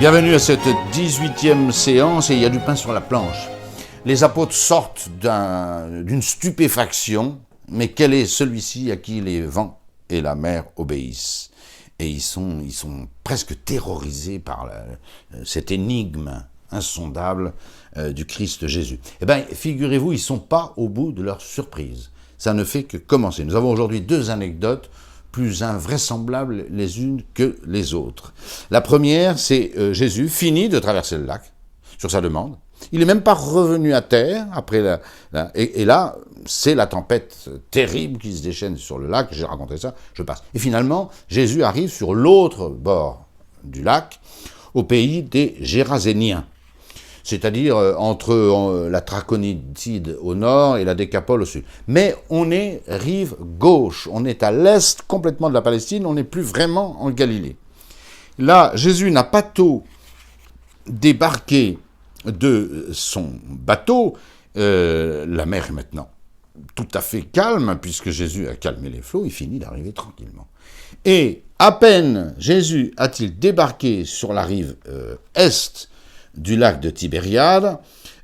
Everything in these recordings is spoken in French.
Bienvenue à cette 18e séance et il y a du pain sur la planche. Les apôtres sortent d'une stupéfaction, mais quel est celui-ci à qui les vents et la mer obéissent? Et ils sont presque terrorisés par cette énigme insondable du Christ Jésus. Eh bien, figurez-vous, ils ne sont pas au bout de leur surprise. Ça ne fait que commencer. Nous avons aujourd'hui deux anecdotes plus invraisemblables les unes que les autres. La première, c'est Jésus finit de traverser le lac, sur sa demande. Il n'est même pas revenu à terre, après et là, c'est la tempête terrible qui se déchaîne sur le lac, j'ai raconté ça, je passe. Et finalement, Jésus arrive sur l'autre bord du lac, au pays des Géraséniens, c'est-à-dire entre la Traconitide au nord et la Décapole au sud. Mais on est rive gauche, on est à l'est complètement de la Palestine, on n'est plus vraiment en Galilée. Là, Jésus n'a pas tôt débarqué de son bateau, la mer est maintenant tout à fait calme, puisque Jésus a calmé les flots, il finit d'arriver tranquillement. Et à peine Jésus a-t-il débarqué sur la rive est du lac de Tibériade,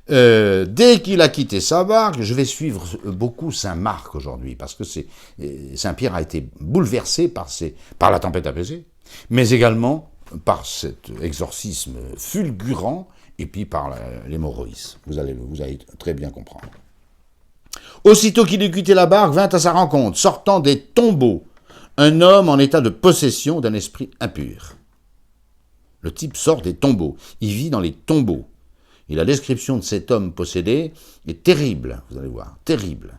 dès qu'il a quitté sa barque, je vais suivre beaucoup Saint Marc aujourd'hui, parce que Saint Pierre a été bouleversé par la tempête apaisée, mais également par cet exorcisme fulgurant, et puis par l'hémorroïs. Vous allez très bien comprendre. Aussitôt qu'il eut quitté la barque, vint à sa rencontre, sortant des tombeaux, un homme en état de possession d'un esprit impur. Le type sort des tombeaux, il vit dans les tombeaux. Et la description de cet homme possédé est terrible, vous allez voir, terrible.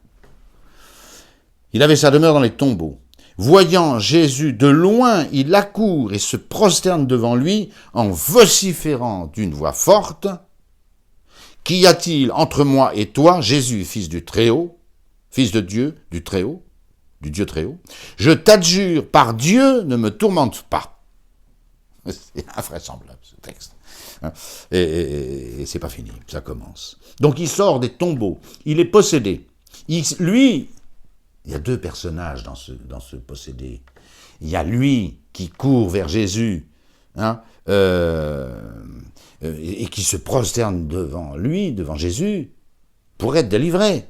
Il avait sa demeure dans les tombeaux. Voyant Jésus de loin, il accourt et se prosterne devant lui en vociférant d'une voix forte. « Qu'y a-t-il entre moi et toi, Jésus, fils du Très-Haut, fils de Dieu, du Très-Haut, du Dieu Très-Haut? Je t'adjure, par Dieu, ne me tourmente pas. » C'est invraisemblable, ce texte. Et c'est pas fini, ça commence. Donc il sort des tombeaux, il est possédé. Il y a deux personnages dans ce possédé. Il y a lui qui court vers Jésus, et qui se prosterne devant Jésus, pour être délivré.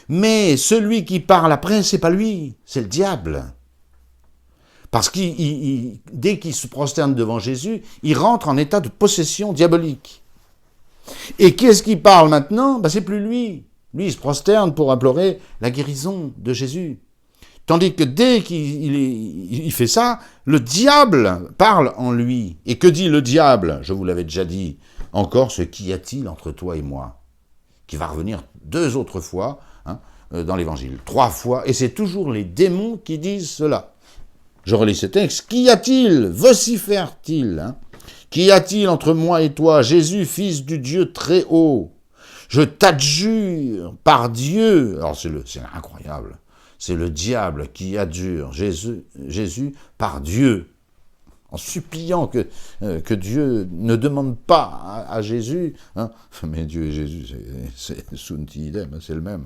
Mais celui qui parle après, c'est pas lui, c'est le diable. Parce que dès qu'il se prosterne devant Jésus, il rentre en état de possession diabolique. Et qu'est-ce qui parle maintenant? C'est plus lui. Lui, il se prosterne pour implorer la guérison de Jésus. Tandis que dès qu'il fait ça, le diable parle en lui. Et que dit le diable? Je vous l'avais déjà dit. Encore, ce qu'y a-t-il entre toi et moi? Qui va revenir 2 autres fois dans l'Évangile. 3 fois. Et c'est toujours les démons qui disent cela. Je relis ce texte. Qu'y a-t-il? Vocifère-t-il? Qu'y a-t-il entre moi et toi, Jésus, fils du Dieu très haut? Je t'adjure par Dieu. Alors c'est incroyable. C'est le diable qui adjure Jésus par Dieu, en suppliant que Dieu ne demande pas à Jésus, mais Dieu et Jésus, c'est sunti idem, c'est le même,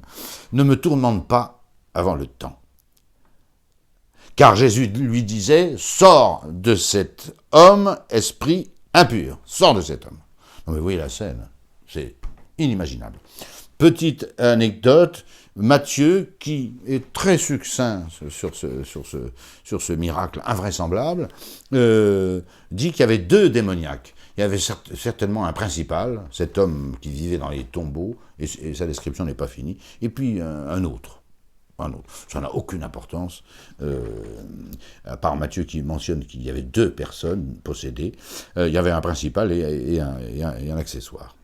ne me tourmente pas avant le temps. Car Jésus lui disait, sors de cet homme, esprit impur, sors de cet homme. Non mais vous voyez la scène, c'est inimaginable. Petite anecdote, Matthieu, qui est très succinct sur ce miracle invraisemblable, dit qu'il y avait 2 démoniaques. Il y avait certainement un principal, cet homme qui vivait dans les tombeaux, et sa description n'est pas finie, et puis un autre. Ça n'a aucune importance, à part Matthieu qui mentionne qu'il y avait 2 personnes possédées. Il y avait un principal et un accessoire.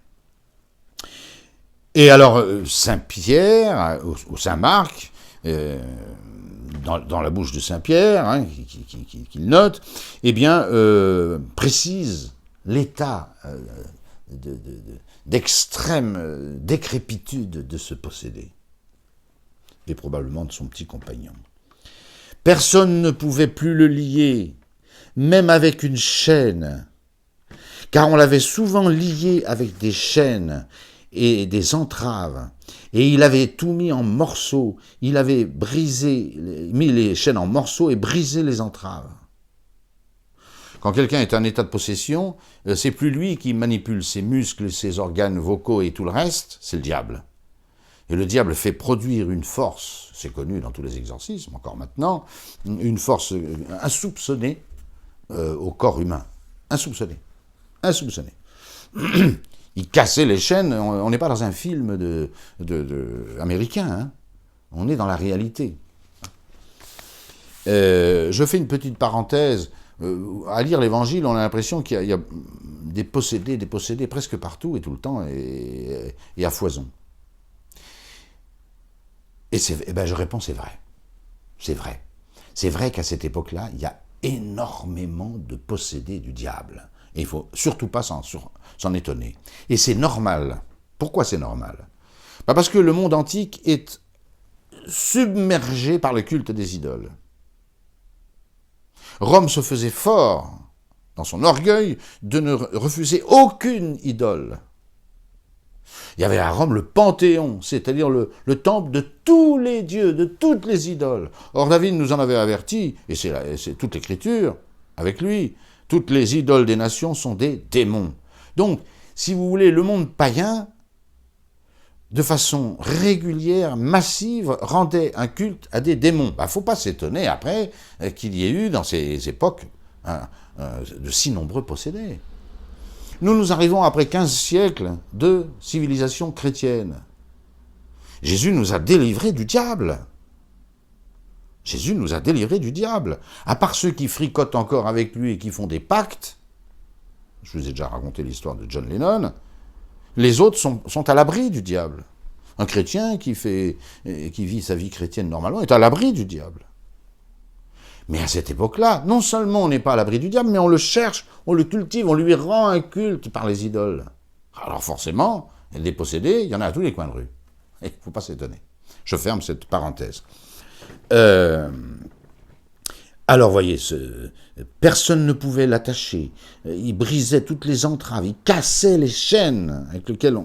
Et alors, Saint-Pierre, ou Saint-Marc, dans la bouche de Saint-Pierre, qu'il note, précise l'état d'extrême décrépitude de ce possédé, et probablement de son petit compagnon. Personne ne pouvait plus le lier, même avec une chaîne, car on l'avait souvent lié avec des chaînes et des entraves, et il avait tout mis en morceaux, il avait mis les chaînes en morceaux et brisé les entraves. Quand quelqu'un est en état de possession, c'est plus lui qui manipule ses muscles, ses organes vocaux et tout le reste, c'est le diable. Et le diable fait produire une force, c'est connu dans tous les exorcismes, encore maintenant, une force insoupçonnée au corps humain. Insoupçonnée. Insoupçonnée. Il cassait les chaînes, on n'est pas dans un film américain, hein. On est dans la réalité. Je fais une petite parenthèse. À lire l'Évangile, on a l'impression qu'il y a des possédés presque partout et tout le temps, et à foison. Et je réponds, c'est vrai. C'est vrai. C'est vrai qu'à cette époque-là, il y a énormément de possédés du diable. Et il ne faut surtout pas s'en étonner. Et c'est normal. Pourquoi c'est normal ? Parce que le monde antique est submergé par le culte des idoles. Rome se faisait fort, dans son orgueil, de ne refuser aucune idole. Il y avait à Rome le Panthéon, c'est-à-dire le temple de tous les dieux, de toutes les idoles. Or David nous en avait averti, et c'est toute l'Écriture avec lui, toutes les idoles des nations sont des démons. Donc, si vous voulez, le monde païen, de façon régulière, massive, rendait un culte à des démons. Il ne faut pas s'étonner après qu'il y ait eu dans ces époques de si nombreux possédés. Nous arrivons après 15 siècles de civilisation chrétienne. Jésus nous a délivrés du diable. Jésus nous a délivrés du diable. À part ceux qui fricotent encore avec lui et qui font des pactes, je vous ai déjà raconté l'histoire de John Lennon, les autres sont à l'abri du diable. Un chrétien qui vit sa vie chrétienne normalement est à l'abri du diable. Mais à cette époque-là, non seulement on n'est pas à l'abri du diable, mais on le cherche, on le cultive, on lui rend un culte par les idoles. Alors forcément, des possédés, il y en a à tous les coins de rue. Il ne faut pas s'étonner. Je ferme cette parenthèse. Alors, voyez, personne ne pouvait l'attacher. Il brisait toutes les entraves, il cassait les chaînes avec lesquelles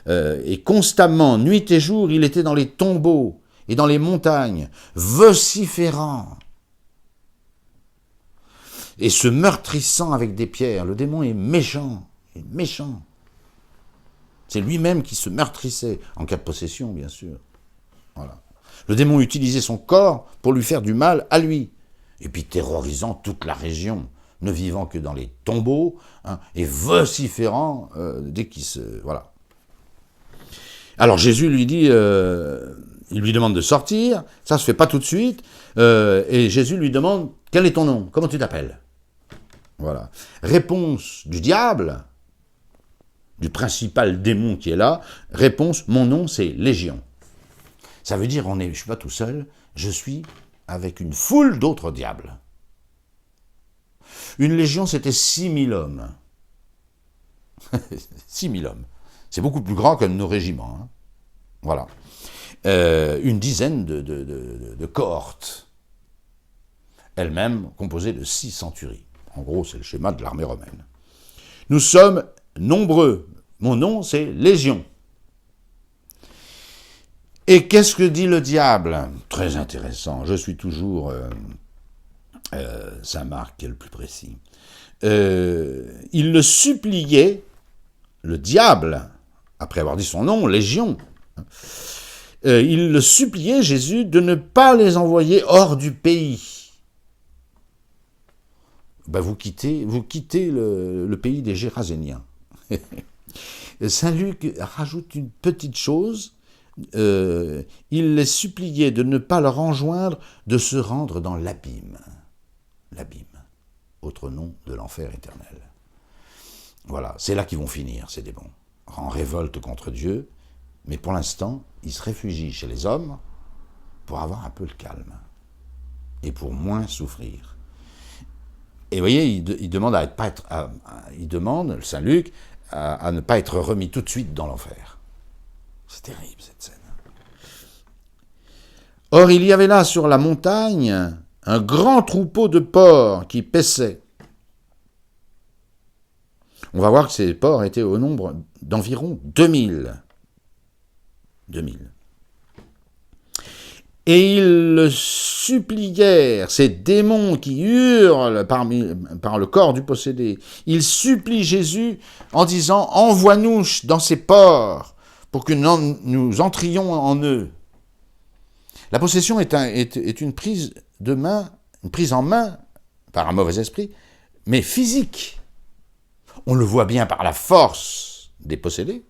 et constamment, nuit et jour, il était dans les tombeaux et dans les montagnes, vociférant et se meurtrissant avec des pierres. Le démon est méchant, il est méchant. C'est lui-même qui se meurtrissait, en cas de possession, bien sûr. Voilà. Le démon utilisait son corps pour lui faire du mal à lui, et puis terrorisant toute la région, ne vivant que dans les tombeaux, et vociférant dès qu'il se... Voilà. Alors Jésus lui dit, il lui demande de sortir, ça se fait pas tout de suite, et Jésus lui demande, quel est ton nom ? Comment tu t'appelles ? Voilà. Réponse du diable, du principal démon qui est là, réponse, mon nom c'est Légion. Ça veut dire, je ne suis pas tout seul, je suis avec une foule d'autres diables. Une légion, c'était 6000 hommes. 6000 hommes. C'est beaucoup plus grand que nos régiments. Hein. Voilà. Une dizaine de cohortes. Elles-mêmes composées de 6 centuries. En gros, c'est le schéma de l'armée romaine. Nous sommes nombreux. Mon nom, c'est Légion. Et qu'est-ce que dit le diable ? Très intéressant, je suis toujours Saint Marc qui est le plus précis. Il le suppliait, le diable, après avoir dit son nom, Légion, il le suppliait, Jésus, de ne pas les envoyer hors du pays. Vous quittez le pays des Géraséniens. Saint Luc rajoute une petite chose, il les suppliait de ne pas leur enjoindre de se rendre dans l'abîme. L'abîme, autre nom de l'enfer éternel. Voilà, c'est là qu'ils vont finir, ces démons, en révolte contre Dieu, mais pour l'instant, ils se réfugient chez les hommes pour avoir un peu le calme et pour moins souffrir. Et vous voyez, il demande Saint Luc, à ne pas être remis tout de suite dans l'enfer. C'est terrible, cette scène. Or, il y avait là, sur la montagne, un grand troupeau de porcs qui paissaient. On va voir que ces porcs étaient au nombre d'environ 2000. Et ils le supplièrent, ces démons qui hurlent par le corps du possédé, ils supplient Jésus en disant « Envoie-nous dans ces porcs pour que nous entrions en eux. » La possession est une prise de main, une prise en main par un mauvais esprit, mais physique. On le voit bien par la force des possédés.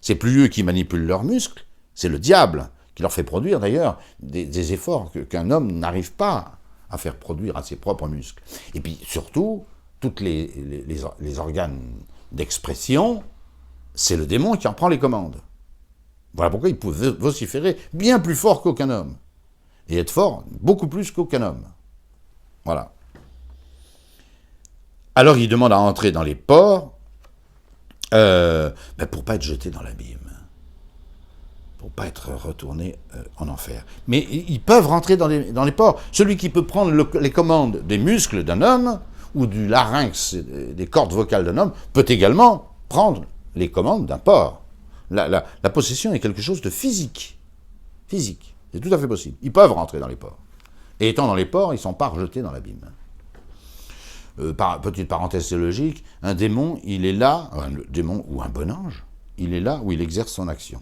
C'est plus eux qui manipulent leurs muscles, c'est le diable qui leur fait produire d'ailleurs des efforts qu'un homme n'arrive pas à faire produire à ses propres muscles. Et puis surtout, tous les organes d'expression, c'est le démon qui en prend les commandes. Voilà pourquoi il peut vociférer bien plus fort qu'aucun homme. Et être fort beaucoup plus qu'aucun homme. Voilà. Alors il demande à entrer dans les ports pour ne pas être jeté dans l'abîme. Pour ne pas être retourné en enfer. Mais ils peuvent rentrer dans les ports. Celui qui peut prendre les commandes des muscles d'un homme, ou du larynx, des cordes vocales d'un homme, peut également prendre les commandes d'un porc. La possession est quelque chose de physique. Physique. C'est tout à fait possible. Ils peuvent rentrer dans les ports. Et étant dans les ports, ils ne sont pas rejetés dans l'abîme. Petite parenthèse théologique, un démon, il est là, un démon ou un bon ange, il est là où il exerce son action.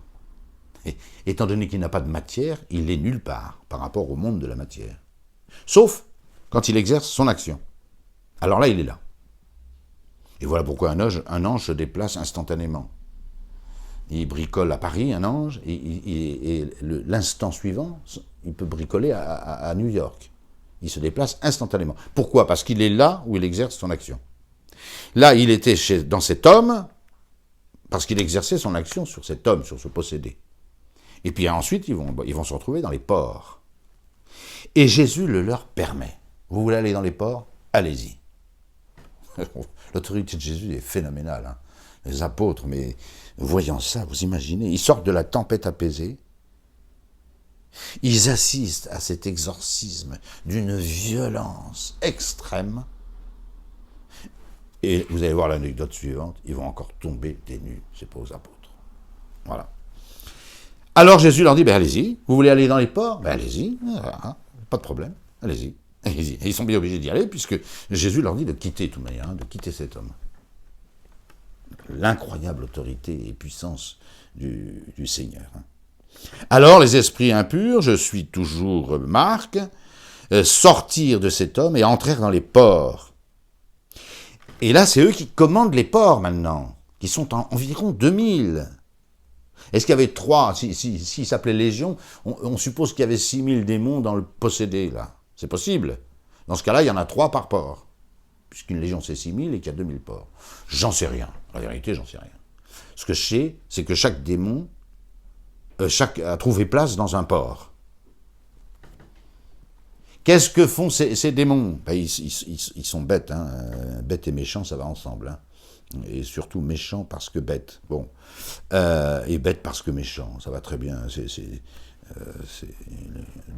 Et, étant donné qu'il n'a pas de matière, il est nulle part par rapport au monde de la matière. Sauf quand il exerce son action. Alors là, il est là. Et voilà pourquoi un ange se déplace instantanément. Il bricole à Paris, un ange, et l'instant suivant, il peut bricoler à New York. Il se déplace instantanément. Pourquoi ? Parce qu'il est là où il exerce son action. Là, il était dans cet homme, parce qu'il exerçait son action sur cet homme, sur ce possédé. Et puis ensuite, ils vont se retrouver dans les ports. Et Jésus le leur permet. Vous voulez aller dans les ports ? Allez-y. L'autorité de Jésus est phénoménale. Hein. Les apôtres, mais voyant ça, vous imaginez, ils sortent de la tempête apaisée. Ils assistent à cet exorcisme d'une violence extrême. Et vous allez voir l'anecdote suivante, ils vont encore tomber des nues, ces pauvres apôtres. Voilà. Alors Jésus leur dit, allez-y, vous voulez aller dans les ports ? Allez-y, pas de problème, allez-y. Et ils sont bien obligés d'y aller, puisque Jésus leur dit de quitter, de toute manière, de quitter cet homme. L'incroyable autorité et puissance du Seigneur. Alors les esprits impurs, je suis toujours Marc, sortirent de cet homme et entrèrent dans les ports. Et là, c'est eux qui commandent les ports maintenant, qui sont environ 2000. Est-ce qu'il y avait 3, s'ils s'appelaient Légion, on suppose qu'il y avait 6000 démons dans le possédé, là. C'est possible. Dans ce cas-là, il y en a 3 par port. Puisqu'une légion, c'est 6000 et qu'il y a 2000 ports. J'en sais rien. La vérité, j'en sais rien. Ce que je sais, c'est que chaque démon a trouvé place dans un port. Qu'est-ce que font ces démons ? Ils sont bêtes. Hein. Bêtes et méchants, ça va ensemble. Hein. Et surtout méchants parce que bêtes. Bon. Et bêtes parce que méchants. Ça va très bien. C'est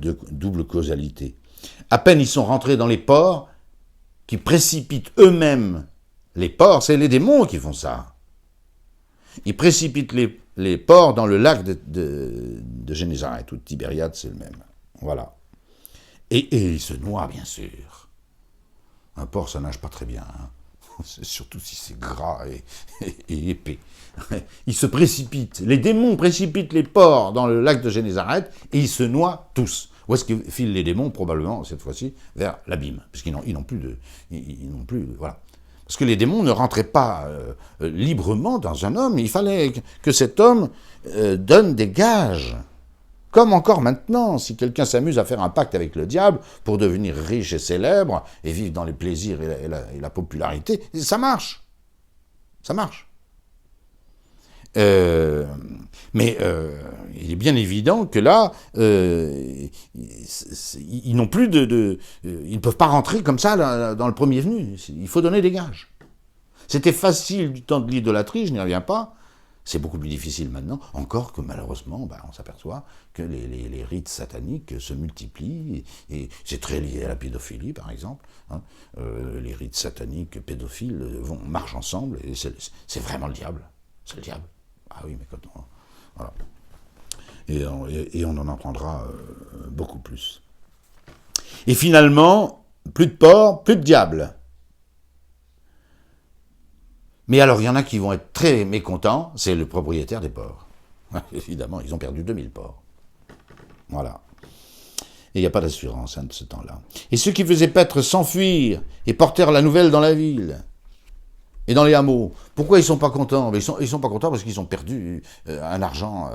double causalité. À peine ils sont rentrés dans les ports, qui précipitent eux-mêmes les porcs, c'est les démons qui font ça. Ils précipitent les porcs dans le lac de Génézareth, ou de Tibériade, c'est le même. Voilà. Et ils se noient, bien sûr. Un porc, ça nage pas très bien, hein. Surtout si c'est gras et épais. Ils se précipitent, les démons précipitent les porcs dans le lac de Génézareth, et ils se noient tous. Où est-ce que filent les démons ? Probablement, cette fois-ci, vers l'abîme. Parce qu'ils n'ont plus voilà. Parce que les démons ne rentraient pas librement dans un homme. Il fallait que cet homme donne des gages. Comme encore maintenant, si quelqu'un s'amuse à faire un pacte avec le diable pour devenir riche et célèbre, et vivre dans les plaisirs et la popularité, ça marche. Ça marche. Mais il est bien évident que là, ils n'ont plus ils ne peuvent pas rentrer comme ça dans le premier venu. Il faut donner des gages. C'était facile du temps de l'idolâtrie, je n'y reviens pas. C'est beaucoup plus difficile maintenant, encore que malheureusement, on s'aperçoit que les rites sataniques se multiplient, et c'est très lié à la pédophilie, par exemple. Hein. Les rites sataniques pédophiles marchent ensemble, et c'est vraiment le diable. C'est le diable. Ah oui, mais quand on... Voilà. Et on en apprendra beaucoup plus. Et finalement, plus de porc, plus de diable. Mais alors, il y en a qui vont être très mécontents, c'est le propriétaire des porcs. Évidemment, ils ont perdu 2000 porcs. Voilà. Et il n'y a pas d'assurance de ce temps-là. Et ceux qui faisaient paître s'enfuir et portèrent la nouvelle dans la ville et dans les hameaux. Pourquoi ils ne sont pas contents? Ils sont pas contents parce qu'ils ont perdu un argent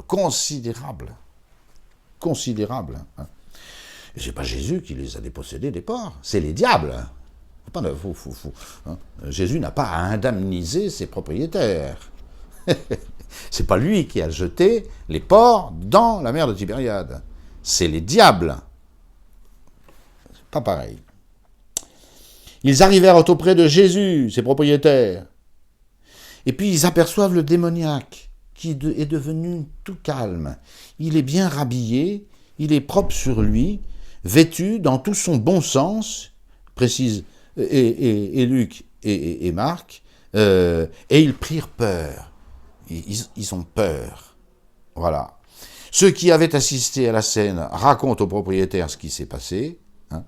considérable. Considérable. Hein. Et ce n'est pas Jésus qui les a dépossédés des porcs, c'est les diables. Hein. Jésus n'a pas à indemniser ses propriétaires. C'est pas lui qui a jeté les porcs dans la mer de Tibériade. C'est les diables. C'est pas pareil. Ils arrivèrent auprès de Jésus, ses propriétaires. Et puis ils aperçoivent le démoniaque qui est devenu tout calme. Il est bien rhabillé, il est propre sur lui, vêtu dans tout son bon sens, précise et Luc et Marc, et ils prirent peur. Ils ont peur. Voilà. Ceux qui avaient assisté à la scène racontent au propriétaire ce qui s'est passé. Hein.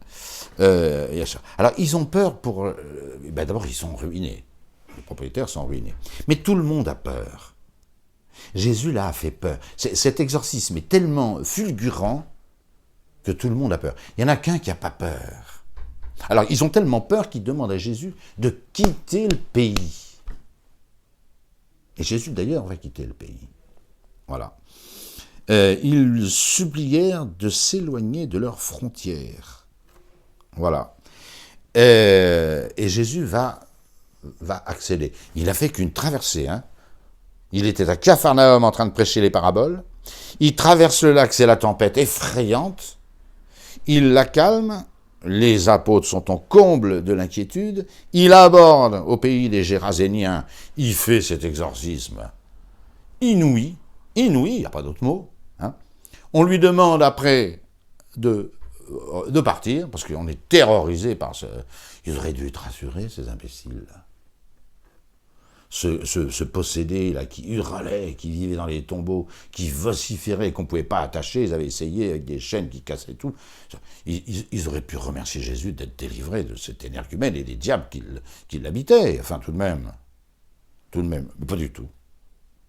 Alors, ils ont peur pour... d'abord, ils sont ruinés. Les propriétaires sont ruinés. Mais tout le monde a peur. Jésus, là, a fait peur. Cet exorcisme est tellement fulgurant que tout le monde a peur. Il n'y en a qu'un qui n'a pas peur. Alors, ils ont tellement peur qu'ils demandent à Jésus de quitter le pays. Et Jésus, d'ailleurs, va quitter le pays. Voilà. Ils supplièrent de s'éloigner de leurs frontières. Voilà. Et Jésus va accéder. Il n'a fait qu'une traversée. Hein. Il était à Capharnaüm en train de prêcher les paraboles. Il traverse le lac, c'est la tempête effrayante. Il la calme. Les apôtres sont au comble de l'inquiétude. Il aborde au pays des Géraséniens. Il fait cet exorcisme inouï, il n'y a pas d'autre mot. Hein. On lui demande après de partir, parce qu'on est terrorisé par ce... Ils auraient dû être rassurés, ces imbéciles. Ce possédé là qui hurlait, qui vivait dans les tombeaux, qui vociférait, qu'on ne pouvait pas attacher, ils avaient essayé avec des chaînes qui cassaient tout. Ils auraient pu remercier Jésus d'être délivrés de cet énergumène et des diables qui l'habitaient, enfin tout de même, mais pas du tout.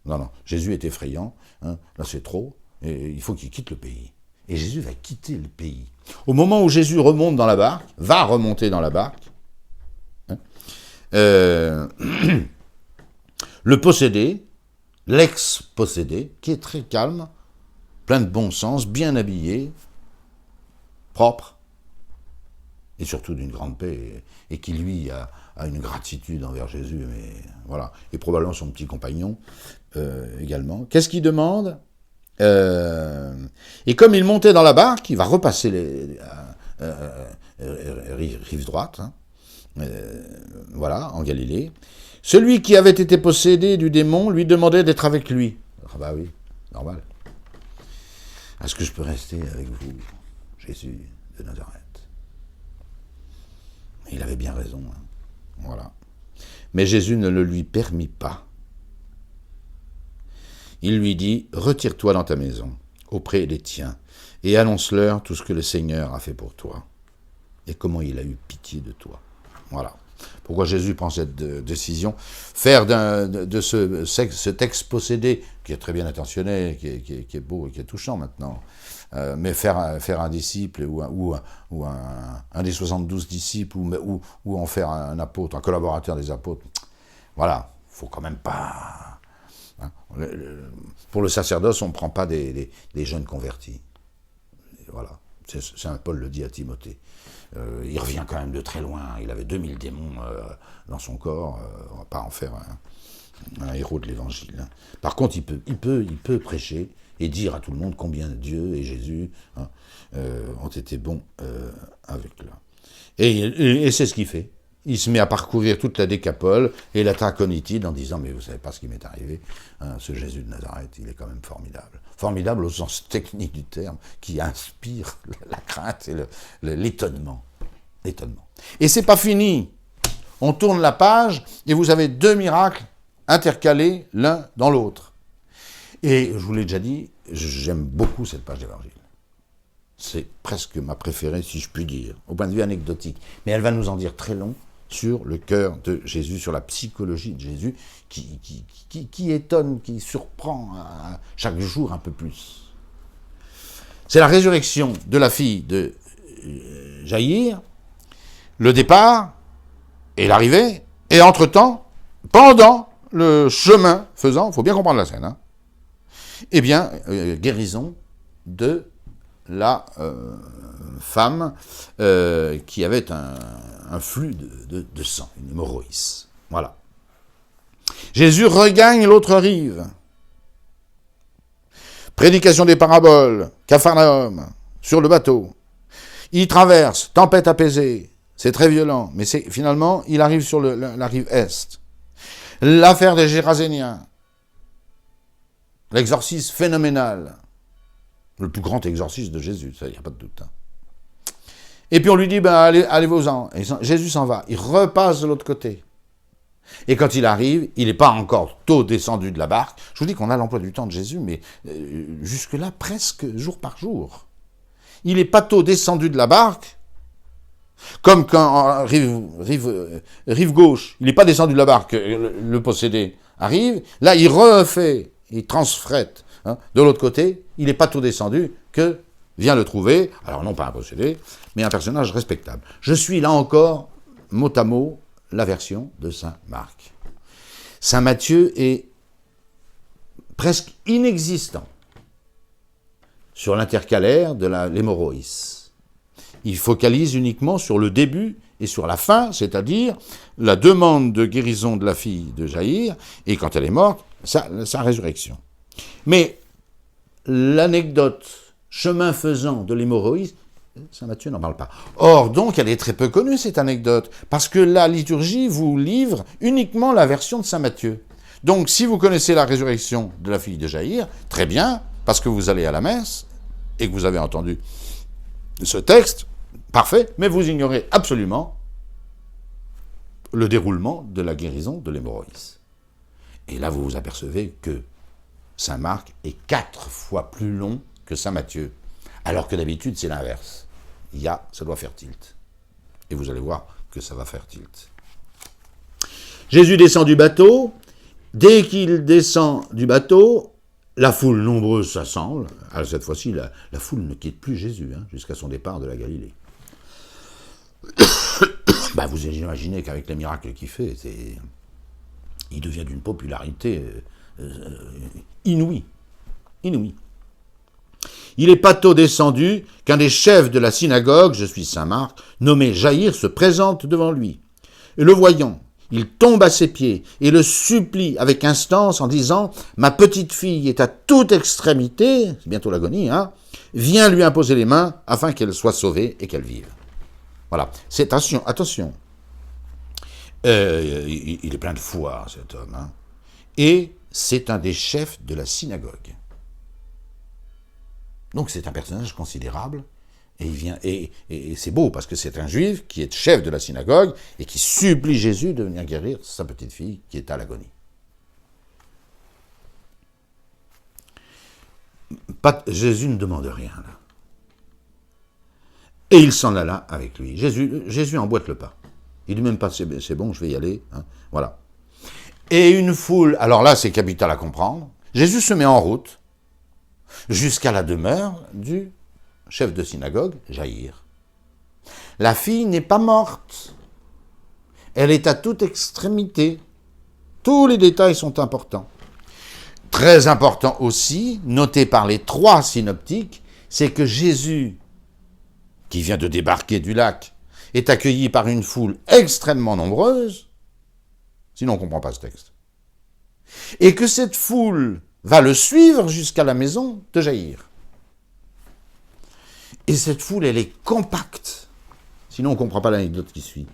Non, Jésus est effrayant, hein, là c'est trop, et il faut qu'il quitte le pays. Et Jésus va quitter le pays. Au moment où Jésus va remonter dans la barque, hein, le possédé, l'ex-possédé, qui est très calme, plein de bon sens, bien habillé, propre, et surtout d'une grande paix, et qui lui a une gratitude envers Jésus, mais voilà, et probablement son petit compagnon également. Qu'est-ce qu'il demande ? Et comme il montait dans la barque, il va repasser rive droite, hein, voilà, en Galilée. Celui qui avait été possédé du démon lui demandait d'être avec lui. Ah bah oui, normal. Est-ce que je peux rester avec vous, Jésus de Nazareth? Il avait bien raison. Hein. Voilà. Mais Jésus ne le lui permit pas. Il lui dit, retire-toi dans ta maison, auprès des tiens, et annonce-leur tout ce que le Seigneur a fait pour toi, et comment il a eu pitié de toi. Voilà. Pourquoi Jésus prend cette décision. Faire de cet ex-possédé, qui est très bien intentionné, qui est beau et qui est touchant maintenant, mais faire un disciple ou un des 72 disciples, ou en faire un apôtre, un collaborateur des apôtres, voilà, il ne faut quand même pas... Hein, pour le sacerdoce, on ne prend pas des jeunes convertis. Et voilà, Saint Paul le dit à Timothée. Il revient quand même de très loin, il avait 2000 démons dans son corps, on ne va pas en faire un héros de l'évangile. Hein. Par contre, il peut prêcher et dire à tout le monde combien Dieu et Jésus ont été bons avec lui. Et c'est ce qu'il fait. Il se met à parcourir toute la Décapole et la Traconitide en disant « Mais vous ne savez pas ce qui m'est arrivé, hein, ce Jésus de Nazareth, il est quand même formidable. » Formidable au sens technique du terme, qui inspire la crainte et l'étonnement. Et c'est pas fini. On tourne la page et vous avez 2 miracles intercalés l'un dans l'autre. Et je vous l'ai déjà dit, j'aime beaucoup cette page d'évangile. C'est presque ma préférée, si je puis dire, au point de vue anecdotique. Mais elle va nous en dire très long sur le cœur de Jésus, sur la psychologie de Jésus, qui étonne, qui surprend chaque jour un peu plus. C'est la résurrection de la fille de Jaïr, le départ et l'arrivée, et entre-temps, pendant le chemin faisant, il faut bien comprendre la scène, eh bien, guérison de la femme qui avait un flux de sang, une hémorroïs. Voilà. Jésus regagne l'autre rive. Prédication des paraboles, Capharnaüm, sur le bateau. Il traverse, tempête apaisée, c'est très violent, mais finalement, il arrive sur la rive est. L'affaire des Géraséniens, l'exorcisme phénoménal, le plus grand exorcisme de Jésus, ça, il n'y a pas de doute. Et puis on lui dit, allez-vous-en. Et Jésus s'en va, il repasse de l'autre côté. Et quand il arrive, il n'est pas encore tôt descendu de la barque. Je vous dis qu'on a l'emploi du temps de Jésus, mais jusque-là, presque jour par jour. Il n'est pas tôt descendu de la barque, comme quand rive gauche, il n'est pas descendu de la barque, le possédé arrive, là il refait, il transfrète de l'autre côté, il n'est pas tôt descendu que vient le trouver, alors non pas un possédé, mais un personnage respectable. Je suis là encore, mot à mot, la version de saint Marc. Saint Matthieu est presque inexistant sur l'intercalaire de l'hémorroïs. Il focalise uniquement sur le début et sur la fin, c'est-à-dire la demande de guérison de la fille de Jaïr, et quand elle est morte, sa résurrection. Mais l'anecdote chemin faisant de l'hémorroïs, saint Matthieu n'en parle pas. Or, donc, elle est très peu connue, cette anecdote, parce que la liturgie vous livre uniquement la version de saint Matthieu. Donc, si vous connaissez la résurrection de la fille de Jaïr, très bien, parce que vous allez à la messe, et que vous avez entendu ce texte, parfait, mais vous ignorez absolument le déroulement de la guérison de l'hémorroïs. Et là, vous vous apercevez que saint Marc est 4 fois plus long que saint Matthieu, alors que d'habitude, c'est l'inverse. Ça doit faire tilt. Et vous allez voir que ça va faire tilt. Jésus descend du bateau. Dès qu'il descend du bateau, la foule nombreuse s'assemble. Alors cette fois-ci, la foule ne quitte plus Jésus, jusqu'à son départ de la Galilée. Vous imaginez qu'avec les miracles qu'il fait, il devient d'une popularité inouïe. Inouïe. Il n'est pas tôt descendu qu'un des chefs de la synagogue, je suis saint Marc, nommé Jaïr, se présente devant lui. Et le voyant, il tombe à ses pieds et le supplie avec instance en disant « Ma petite fille est à toute extrémité, c'est bientôt l'agonie, viens lui imposer les mains afin qu'elle soit sauvée et qu'elle vive. » Voilà, attention. Il est plein de foi, cet homme. Et c'est un des chefs de la synagogue. Donc c'est un personnage considérable, et c'est beau, parce que c'est un juif qui est chef de la synagogue, et qui supplie Jésus de venir guérir sa petite fille qui est à l'agonie. Jésus ne demande rien, là. Et il s'en alla avec lui. Jésus emboîte le pas. Il dit même pas, c'est bon, je vais y aller. Voilà. Et une foule, alors là c'est capital à comprendre, Jésus se met en route, jusqu'à la demeure du chef de synagogue, Jaïr. La fille n'est pas morte. Elle est à toute extrémité. Tous les détails sont importants. Très important aussi, noté par les 3 synoptiques, c'est que Jésus, qui vient de débarquer du lac, est accueilli par une foule extrêmement nombreuse, sinon on ne comprend pas ce texte. Et que cette foule va le suivre jusqu'à la maison de Jaïr. Et cette foule, elle est compacte. Sinon, on ne comprend pas l'anecdote qui suit.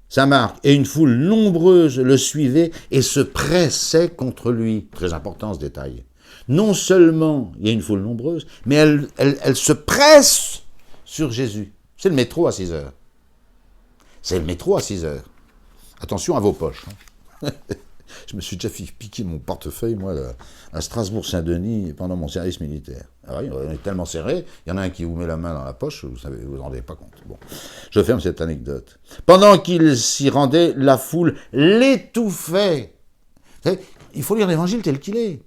Saint Marc et une foule nombreuse le suivaient et se pressaient contre lui. Très important ce détail. Non seulement il y a une foule nombreuse, mais elle se presse sur Jésus. C'est le métro à 6 heures. C'est le métro à 6 heures. Attention à vos poches. Je me suis déjà fait piquer mon portefeuille, moi, à Strasbourg-Saint-Denis, pendant mon service militaire. Alors, on est tellement serré, il y en a un qui vous met la main dans la poche, vous ne vous en rendez pas compte. Bon, je ferme cette anecdote. Pendant qu'il s'y rendait, la foule l'étouffait. Vous savez, il faut lire l'évangile tel qu'il est.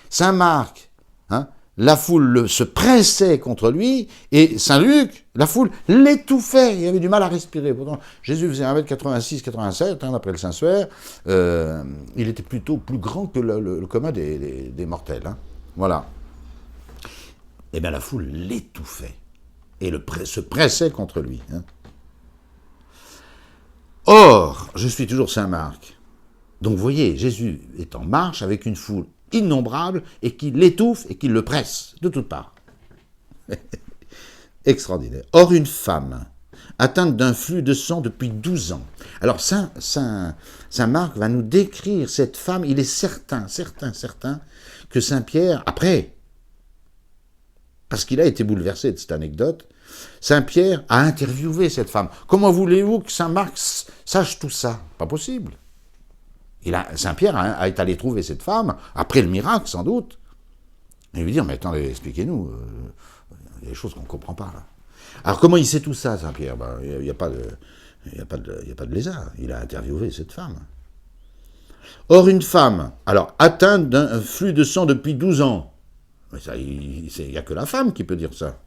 Saint Marc, hein, la foule se pressait contre lui, et Saint Luc, la foule l'étouffait, il avait du mal à respirer. Pourtant, Jésus faisait 1m86-87, hein, d'après le Saint-Suaire, il était plutôt plus grand que le commun des mortels. Hein. Voilà. Eh bien, la foule l'étouffait, et se pressait contre lui. Hein. Or, je suis toujours Saint Marc. Donc, vous voyez, Jésus est en marche avec une foule innombrable et qui l'étouffe et qui le presse de toutes parts. Extraordinaire. Or, une femme atteinte d'un flux de sang depuis 12 ans. Alors, Saint Marc va nous décrire cette femme. Il est certain que Saint Pierre, après, parce qu'il a été bouleversé de cette anecdote, Saint Pierre a interviewé cette femme. Comment voulez-vous que Saint Marc sache tout ça? Pas possible. Saint Pierre a été allé trouver cette femme, après le miracle sans doute, et lui dire, mais attendez, expliquez-nous, il y a des choses qu'on ne comprend pas là. Alors comment il sait tout ça, Saint Pierre? Il n'y a pas de lézard, il a interviewé cette femme. Or une femme, alors atteinte d'un flux de sang depuis 12 ans, mais ça, il n'y a que la femme qui peut dire ça,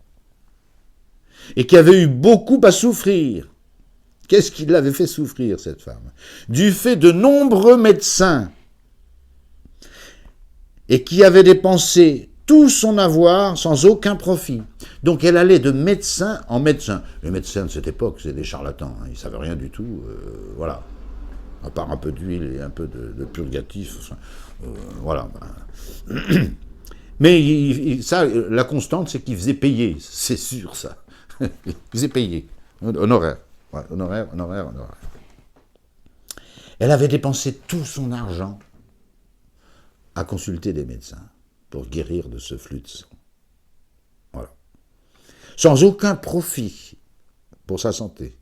et qui avait eu beaucoup à souffrir. Qu'est-ce qui l'avait fait souffrir, cette femme? Du fait de nombreux médecins, et qui avait dépensé tout son avoir sans aucun profit. Donc elle allait de médecin en médecin. Les médecins de cette époque, c'est des charlatans, hein, ils ne savaient rien du tout, voilà. À part un peu d'huile et un peu de purgatif, voilà. Mais ça, la constante, c'est qu'ils faisaient payer, c'est sûr ça. Ils faisaient payer, honoraire. Ouais, honoraire. Elle avait dépensé tout son argent à consulter des médecins pour guérir de ce flux de sang. Voilà. Sans aucun profit pour sa santé.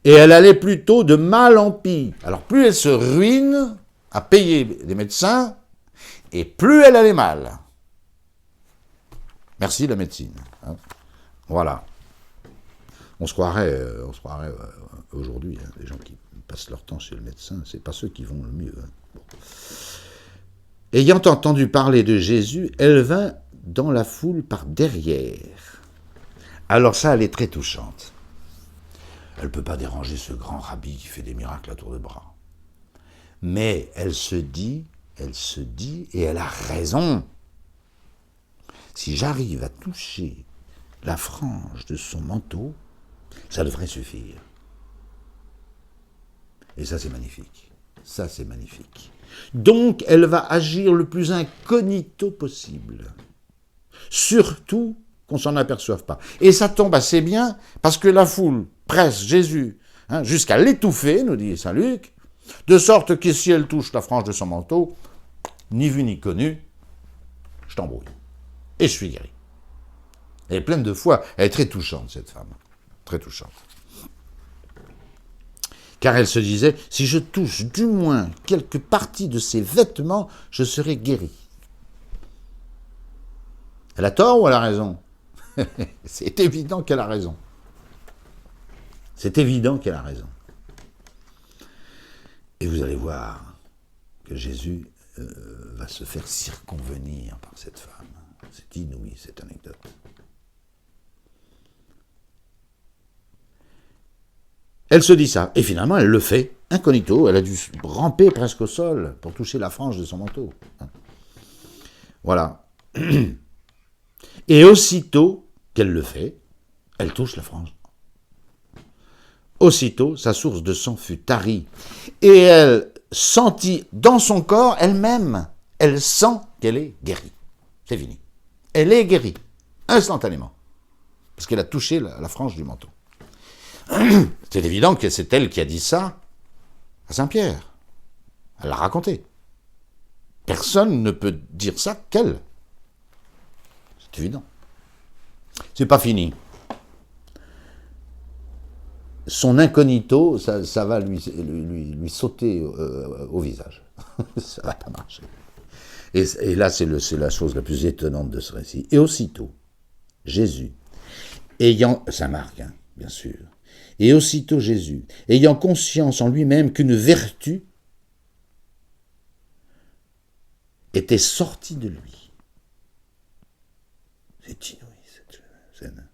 Et elle allait plutôt de mal en pis. Alors plus elle se ruine à payer des médecins, et plus elle allait mal. Merci la médecine. Hein. Voilà. On se croirait aujourd'hui, hein, les gens qui passent leur temps chez le médecin, c'est pas ceux qui vont le mieux. Hein. Bon. Ayant entendu parler de Jésus, elle vint dans la foule par derrière. Alors ça, elle est très touchante. Elle ne peut pas déranger ce grand rabbi qui fait des miracles à tour de bras. Mais elle se dit, et elle a raison. Si j'arrive à toucher la frange de son manteau, ça devrait suffire. Et ça, c'est magnifique. Ça, c'est magnifique. Donc, elle va agir le plus incognito possible. Surtout qu'on ne s'en aperçoive pas. Et ça tombe assez bien, parce que la foule presse Jésus jusqu'à l'étouffer, nous dit Saint Luc, de sorte que si elle touche la frange de son manteau, ni vu ni connu, je t'embrouille. Et je suis guéri. Elle est pleine de foi. Elle est très touchante, cette femme. Très touchante. Car elle se disait, si je touche du moins quelques parties de ses vêtements, je serai guéri. Elle a tort ou elle a raison? C'est évident qu'elle a raison. C'est évident qu'elle a raison. Et vous allez voir que Jésus va se faire circonvenir par cette femme. C'est inouï, cette anecdote. Elle se dit ça, et finalement elle le fait, incognito, elle a dû ramper presque au sol pour toucher la frange de son manteau. Voilà. Et aussitôt qu'elle le fait, elle touche la frange. Aussitôt, sa source de sang fut tarie, et elle sentit dans son corps elle-même, elle sent qu'elle est guérie. C'est fini. Elle est guérie, instantanément, parce qu'elle a touché la frange du manteau. C'est évident que c'est elle qui a dit ça à Saint-Pierre. Elle l'a raconté. Personne ne peut dire ça qu'elle. C'est évident. C'est pas fini. son incognito, ça va lui sauter au visage. Ça va pas marcher. Et là, c'est la chose la plus étonnante de ce récit. Et aussitôt, Jésus, Saint Marc, hein, bien sûr, et aussitôt Jésus, ayant conscience en lui-même qu'une vertu était sortie de lui. C'est inouï, cette scène.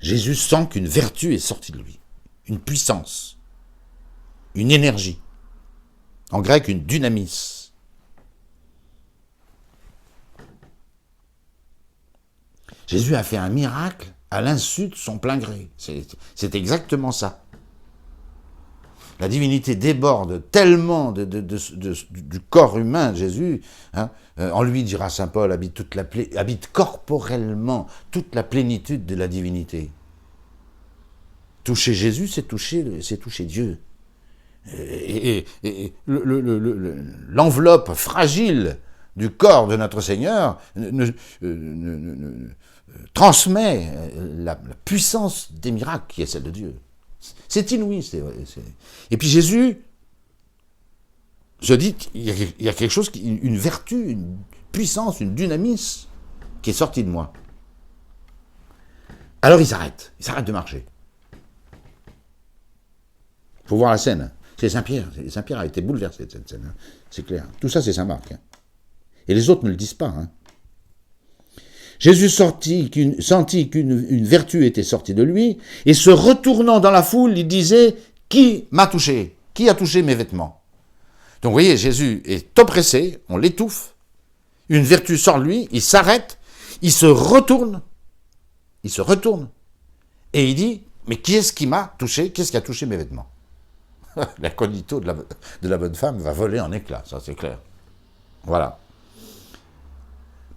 Jésus sent qu'une vertu est sortie de lui, une puissance, une énergie, en grec une dynamis. Jésus a fait un miracle à l'insu de son plein gré. C'est exactement ça. La divinité déborde tellement du corps humain de Jésus. Hein, en lui, dira saint Paul, habite corporellement toute la plénitude de la divinité. Toucher Jésus, c'est toucher Dieu. Et l'enveloppe fragile du corps de notre Seigneur transmet la puissance des miracles qui est celle de Dieu. C'est inouï. Et puis Jésus se dit qu'il y a quelque chose, une vertu, une puissance, une dynamis qui est sortie de moi. Alors il s'arrête de marcher. Il faut voir la scène. C'est Saint-Pierre. Saint-Pierre a été bouleversé de cette scène. C'est clair. Tout ça, c'est Saint-Marc. Et les autres ne le disent pas. Jésus sentit qu'une vertu était sortie de lui, et se retournant dans la foule, il disait « Qui m'a touché? Qui a touché mes vêtements ?» Donc vous voyez, Jésus est oppressé, on l'étouffe, une vertu sort de lui, il s'arrête, il se retourne, et il dit « Mais qui est-ce qui m'a touché? Qui est-ce qui a touché mes vêtements ?» L'incognito de la bonne femme va voler en éclats, ça c'est clair. Voilà.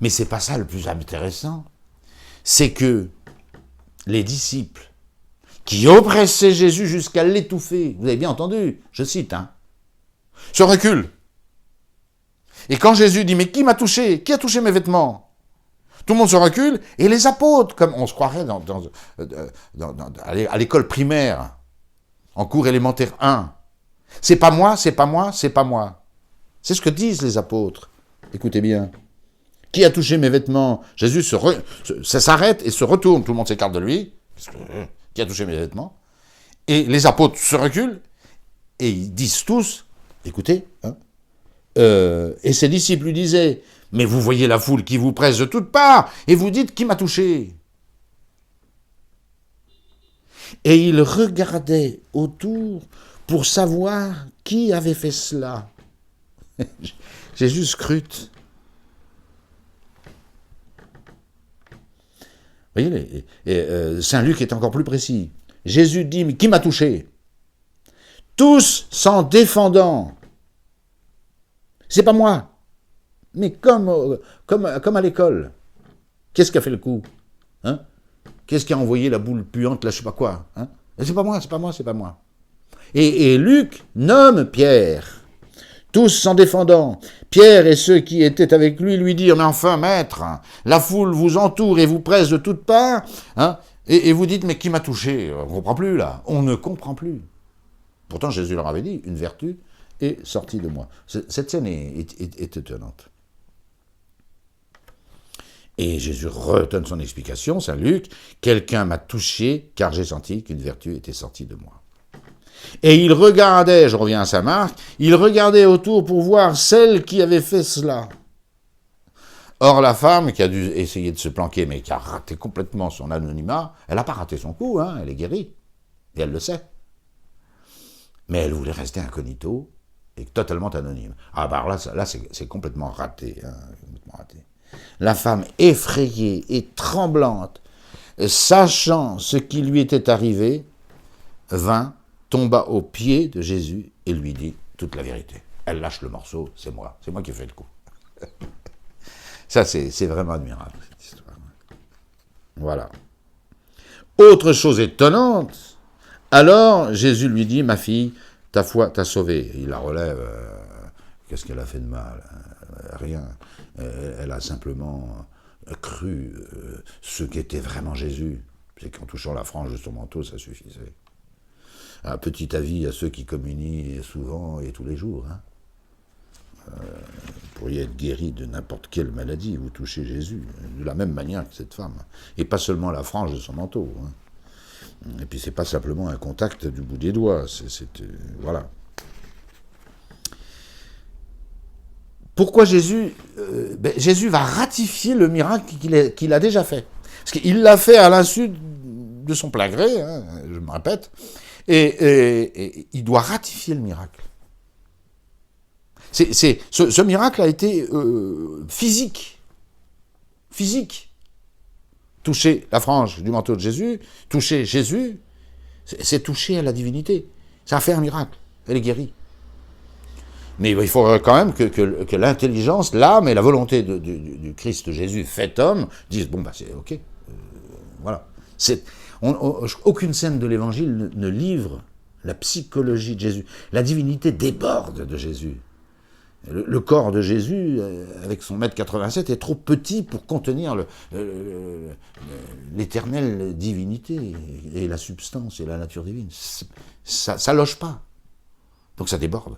Mais c'est pas ça le plus intéressant. C'est que les disciples qui oppressaient Jésus jusqu'à l'étouffer, vous avez bien entendu, je cite, se reculent. Et quand Jésus dit « Mais qui m'a touché? Qui a touché mes vêtements ?» Tout le monde se recule, et les apôtres, comme on se croirait à l'école primaire, en cours élémentaire 1, « C'est pas moi, c'est pas moi, c'est pas moi. » C'est ce que disent les apôtres. Écoutez bien. Qui a touché mes vêtements? Jésus ça s'arrête et se retourne. Tout le monde s'écarte de lui. Qui a touché mes vêtements? Et les apôtres se reculent et ils disent tous, écoutez, et ses disciples lui disaient, mais vous voyez la foule qui vous presse de toutes parts et vous dites qui m'a touché? Et il regardait autour pour savoir qui avait fait cela. Jésus scrute. Vous voyez, Saint Luc est encore plus précis. Jésus dit, mais qui m'a touché? Tous s'en défendant. C'est pas moi. Mais comme à l'école. Qu'est-ce qui a fait le coup? Qu'est-ce qui a envoyé la boule puante, là, je sais pas quoi? C'est pas moi, c'est pas moi, c'est pas moi. Et Luc nomme Pierre. Tous s'en défendant. Pierre et ceux qui étaient avec lui dirent, mais enfin, maître, la foule vous entoure et vous presse de toutes parts, et vous dites, mais qui m'a touché? On ne comprend plus, là. On ne comprend plus. Pourtant, Jésus leur avait dit, une vertu est sortie de moi. Cette scène est étonnante. Et Jésus redonne son explication, Saint Luc, quelqu'un m'a touché, car j'ai senti qu'une vertu était sortie de moi. Et il regardait, je reviens à Saint Marc, il regardait autour pour voir celle qui avait fait cela. Or, la femme qui a dû essayer de se planquer, mais qui a raté complètement son anonymat, elle n'a pas raté son coup, elle est guérie. Et elle le sait. Mais elle voulait rester incognito et totalement anonyme. Ah bah là c'est complètement raté, complètement raté. La femme effrayée et tremblante, sachant ce qui lui était arrivé, tomba aux pieds de Jésus et lui dit toute la vérité. Elle lâche le morceau, c'est moi qui ai fait le coup. Ça, c'est vraiment admirable, cette histoire. Voilà. Autre chose étonnante, alors Jésus lui dit, ma fille, ta foi t'a sauvée. Il la relève, qu'est-ce qu'elle a fait de mal? Rien. Elle a simplement cru ce qu'était vraiment Jésus. C'est qu'en touchant la frange de son manteau, ça suffisait. Un petit avis à ceux qui communient souvent et tous les jours. Hein. Vous pourriez être guéri de n'importe quelle maladie, vous touchez Jésus, de la même manière que cette femme. Et pas seulement la frange de son manteau. Hein. Et puis c'est pas simplement un contact du bout des doigts, voilà. Pourquoi Jésus Jésus va ratifier le miracle qu'il a déjà fait. Parce qu'il l'a fait à l'insu de son plein gré, hein, je me répète, et il doit ratifier le miracle. Ce miracle a été physique. Physique. Toucher la frange du manteau de Jésus, toucher Jésus, c'est toucher à la divinité. Ça a fait un miracle. Elle est guérie. Mais il faut quand même que l'intelligence, l'âme et la volonté du Christ Jésus fait homme disent, bon, bah c'est ok. Voilà. Aucune scène de l'Évangile ne livre la psychologie de Jésus. La divinité déborde de Jésus. Le corps de Jésus, avec son 1,87 m, est trop petit pour contenir l'éternelle divinité et la substance et la nature divine. Ça loge pas. Donc ça déborde.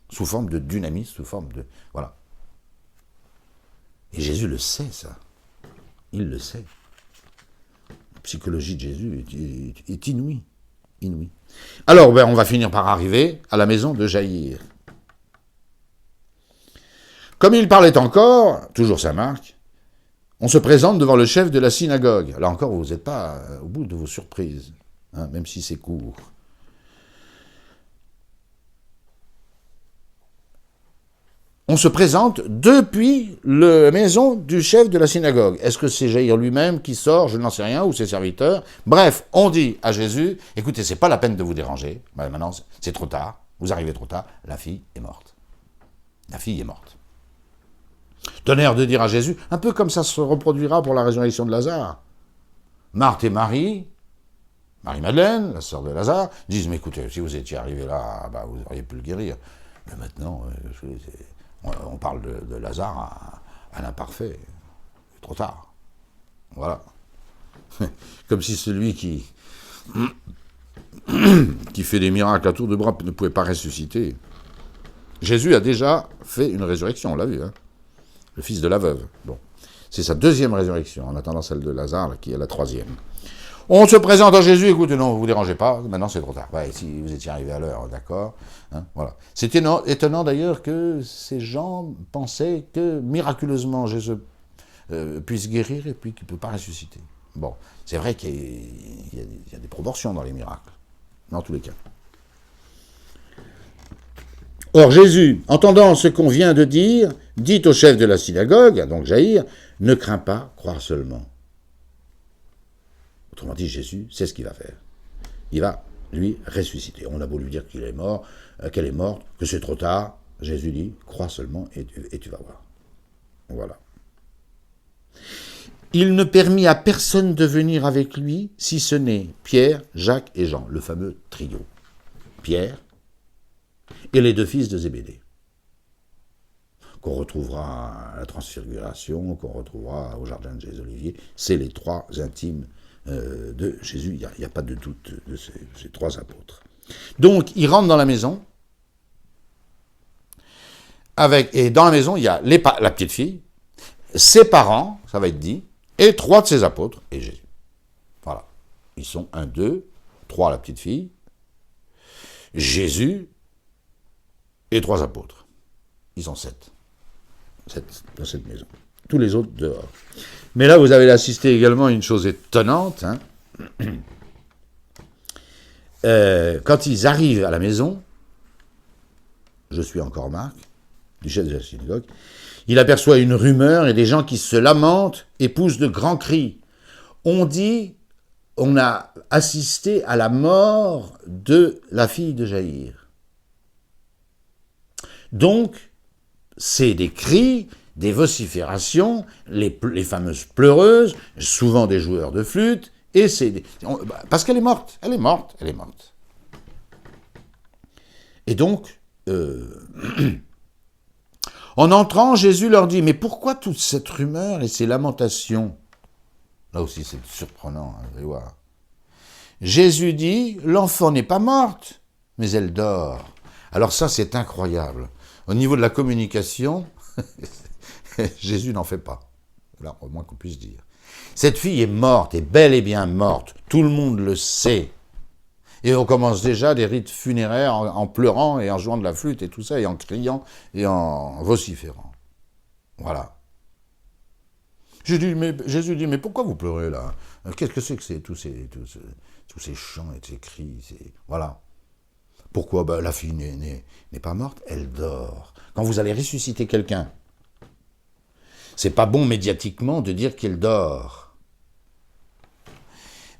Sous forme de dynamisme, sous forme de... Voilà. Et Jésus le sait, ça. Il le sait. La psychologie de Jésus est inouïe. Inouïe. Alors, on va finir par arriver à la maison de Jaïr. Comme il parlait encore, toujours Saint Marc, on se présente devant le chef de la synagogue. Là encore, vous n'êtes pas au bout de vos surprises, hein, même si c'est court. On se présente depuis la maison du chef de la synagogue. Est-ce que c'est Jaïr lui-même qui sort? Je n'en sais rien, ou ses serviteurs. Bref, on dit à Jésus, écoutez, c'est pas la peine de vous déranger. Maintenant, c'est trop tard. Vous arrivez trop tard. La fille est morte. La fille est morte. Tonnerre de dire à Jésus, un peu comme ça se reproduira pour la résurrection de Lazare. Marthe et Marie, Marie-Madeleine, la sœur de Lazare, disent, mais écoutez, si vous étiez arrivé là, vous auriez pu le guérir. Mais maintenant, on parle de Lazare à l'imparfait. C'est trop tard. Voilà. Comme si celui qui fait des miracles à tour de bras ne pouvait pas ressusciter. Jésus a déjà fait une résurrection, on l'a vu, hein. Le fils de la veuve. Bon. C'est sa deuxième résurrection, en attendant celle de Lazare, qui est la troisième. On se présente à Jésus, écoutez, non, vous vous dérangez pas, maintenant c'est trop tard. Ouais, si vous étiez arrivé à l'heure, d'accord. Hein, voilà. C'est étonnant d'ailleurs que ces gens pensaient que miraculeusement Jésus puisse guérir et puis qu'il ne peut pas ressusciter. Bon, c'est vrai qu'il y a des proportions dans les miracles, dans tous les cas. Or Jésus, entendant ce qu'on vient de dire, dit au chef de la synagogue, donc Jaïr, ne crains pas, croire seulement. Autrement dit, Jésus sait ce qu'il va faire. Il va, lui, ressusciter. On a beau lui dire qu'il est mort, qu'elle est morte, que c'est trop tard. Jésus dit, crois seulement et tu vas voir. Voilà. Il ne permit à personne de venir avec lui, si ce n'est Pierre, Jacques et Jean, le fameux trio. Pierre et les deux fils de Zébédée, qu'on retrouvera à la Transfiguration, qu'on retrouvera au Jardin des Oliviers. C'est les trois intimes de Jésus, il n'y a pas de doute de ces trois apôtres. Donc, il rentre dans la maison, et dans la maison, il y a la petite fille, ses parents, ça va être dit, et trois de ses apôtres, et Jésus. Voilà. Ils sont 1, 2, 3 la petite fille, Jésus, et 3 apôtres. Ils sont 7 dans cette maison. Tous les autres dehors. Mais là, vous avez assisté également à une chose étonnante. Hein. Quand ils arrivent à la maison, je suis encore Marc, du chef de la synagogue, il aperçoit une rumeur et des gens qui se lamentent et poussent de grands cris. On a assisté à la mort de la fille de Jaïr. Donc, c'est des cris, des vociférations, les fameuses pleureuses, souvent des joueurs de flûte, et parce qu'elle est morte, elle est morte. Et donc, en entrant, Jésus leur dit, mais pourquoi toute cette rumeur et ces lamentations? Là aussi, c'est surprenant, hein, vous allez voir. Jésus dit, l'enfant n'est pas morte, mais elle dort. Alors ça, c'est incroyable. Au niveau de la communication, Jésus n'en fait pas. Là, au moins qu'on puisse dire. Cette fille est morte, est bel et bien morte. Tout le monde le sait. Et on commence déjà des rites funéraires en pleurant et en jouant de la flûte et tout ça, et en criant et en vociférant. Voilà. Jésus dit, mais pourquoi vous pleurez là? Qu'est-ce que c'est tous ces chants et ces cris, voilà. Pourquoi? La fille n'est pas morte, elle dort. Quand vous allez ressusciter quelqu'un, c'est pas bon médiatiquement de dire qu'il dort.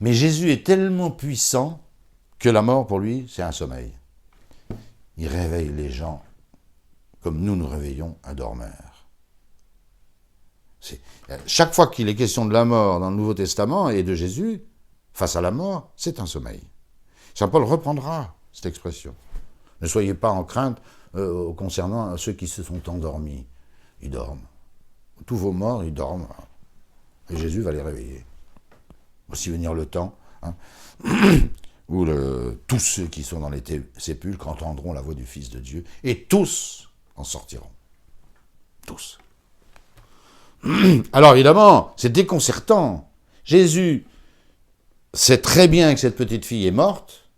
Mais Jésus est tellement puissant que la mort, pour lui, c'est un sommeil. Il réveille les gens comme nous réveillons un dormeur. Chaque fois qu'il est question de la mort dans le Nouveau Testament et de Jésus, face à la mort, c'est un sommeil. Saint Paul reprendra cette expression. Ne soyez pas en crainte concernant ceux qui se sont endormis. Ils dorment. Tous vos morts, ils dorment. Et Jésus va les réveiller. Aussi venir le temps, hein, où tous ceux qui sont dans les sépulcres entendront la voix du Fils de Dieu, et tous en sortiront. Tous. Alors évidemment, c'est déconcertant. Jésus sait très bien que cette petite fille est morte.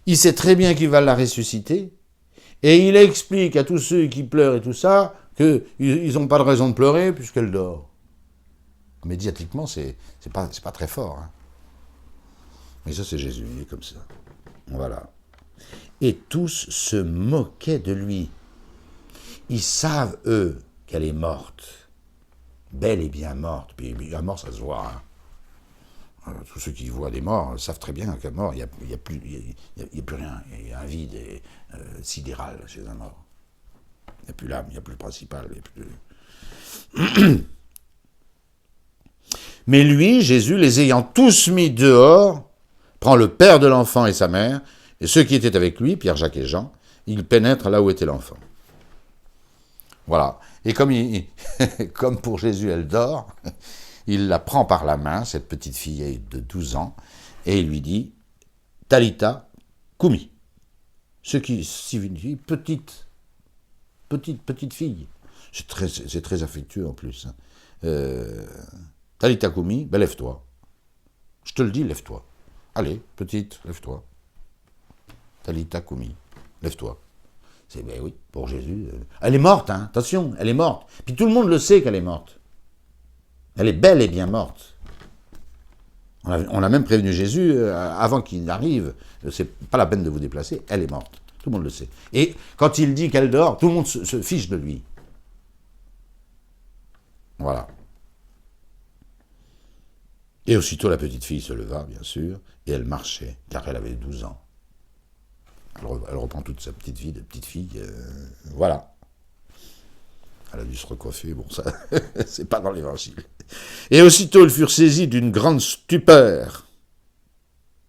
Il sait très bien qu'il va la ressusciter. Et il explique à tous ceux qui pleurent et tout ça qu'ils n'ont pas de raison de pleurer puisqu'elle dort. Médiatiquement, c'est pas très fort. Hein. Mais ça, c'est Jésus, il est comme ça. Voilà. Et tous se moquaient de lui. Ils savent, eux, qu'elle est morte. Belle et bien morte. Puis la mort, ça se voit. Hein. Tous ceux qui voient des morts savent très bien qu'à mort, il n'y a plus rien. Il y a un vide sidéral chez un mort. Il n'y a plus l'âme, il n'y a plus le principal. Mais lui, Jésus, les ayant tous mis dehors, prend le père de l'enfant et sa mère, et ceux qui étaient avec lui, Pierre, Jacques et Jean, il pénètre là où était l'enfant. Voilà. Et comme pour Jésus, elle dort, il la prend par la main, cette petite fille de 12 ans, et il lui dit, Talita Kumi. Ce qui signifie petite fille. C'est très affectueux en plus. Talita Kumi, lève-toi. Je te le dis, lève-toi. Allez, petite, lève-toi. Talita Kumi, lève-toi. Ben oui, pour Jésus. Elle est morte, hein, attention, elle est morte. Puis tout le monde le sait qu'elle est morte. Elle est belle et bien morte. On a même prévenu Jésus avant qu'il arrive. C'est pas la peine de vous déplacer, elle est morte. Tout le monde le sait. Et quand il dit qu'elle dort, tout le monde se fiche de lui. Voilà. Et aussitôt la petite fille se leva, bien sûr, et elle marchait, car elle avait 12 ans. Elle reprend toute sa petite vie de petite fille. Voilà. Elle a dû se recoiffer, bon ça, c'est pas dans l'évangile. Et aussitôt ils furent saisis d'une grande stupeur.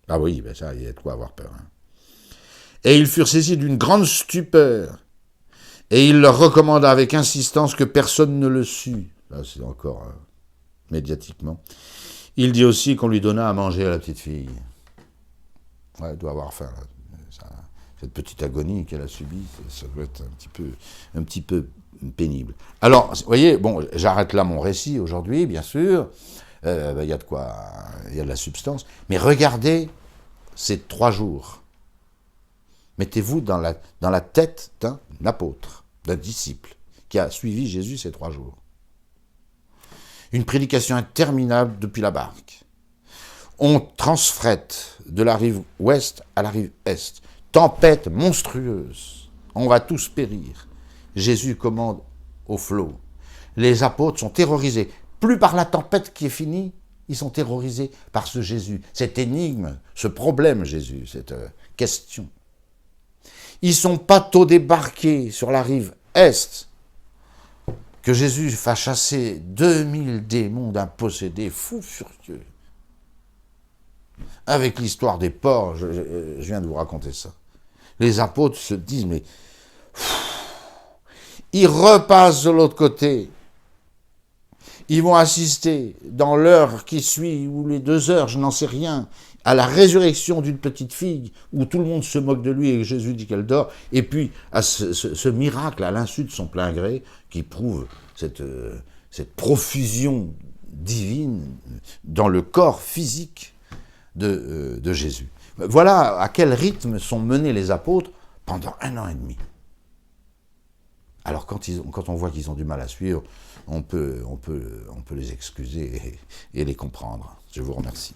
Ah oui, ben ça, il y a de quoi avoir peur. Hein. Et ils furent saisis d'une grande stupeur. Et il leur recommanda avec insistance que personne ne le sût. Là, c'est encore médiatiquement. Il dit aussi qu'on lui donna à manger à la petite fille. Ouais, elle doit avoir faim, là. Cette petite agonie qu'elle a subie, ça doit être un petit peu pénible. Alors, vous voyez, bon, j'arrête là mon récit aujourd'hui, bien sûr. Il y a de quoi, il y a de la substance. Mais regardez ces 3 jours. Mettez-vous dans la tête d'un apôtre, d'un disciple, qui a suivi Jésus ces 3 jours. Une prédication interminable depuis la barque. On transfrète de la rive ouest à la rive est. Tempête monstrueuse. On va tous périr. Jésus commande au flot. Les apôtres sont terrorisés. Plus par la tempête qui est finie, ils sont terrorisés par ce Jésus, cette énigme, ce problème Jésus, cette question. Ils sont pas tôt débarqués sur la rive est, que Jésus fasse chasser 2000 démons d'un possédé fou furieux. Avec l'histoire des porcs, je viens de vous raconter ça. Les apôtres se disent, mais ils repassent de l'autre côté. Ils vont assister dans l'heure qui suit, ou les 2 heures, je n'en sais rien, à la résurrection d'une petite fille, où tout le monde se moque de lui et Jésus dit qu'elle dort, et puis à ce miracle, à l'insu de son plein gré, qui prouve cette profusion divine dans le corps physique de Jésus. Voilà à quel rythme sont menés les apôtres pendant 1 an et demi. Alors quand on voit qu'ils ont du mal à suivre, on peut les excuser et les comprendre. Je vous remercie.